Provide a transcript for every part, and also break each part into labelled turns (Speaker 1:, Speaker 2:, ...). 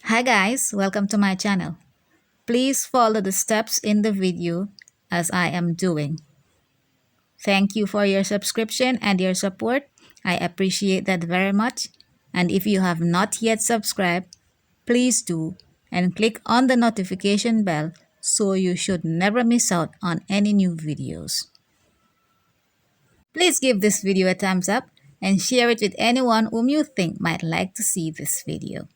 Speaker 1: Hi guys, welcome to my channel. Please follow the steps in the video as I am doing. Thank you for your subscription and your support. I appreciate that very much. And if you have not yet subscribed, please do and click on the notification bell so you should never miss out on any new videos. Please give this video a thumbs up and share it with anyone whom you think might like to see this video.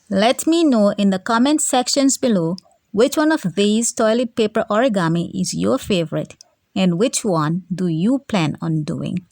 Speaker 1: Let me know in the comment sections below which one of these toilet paper origami is your favorite and which one do you plan on doing.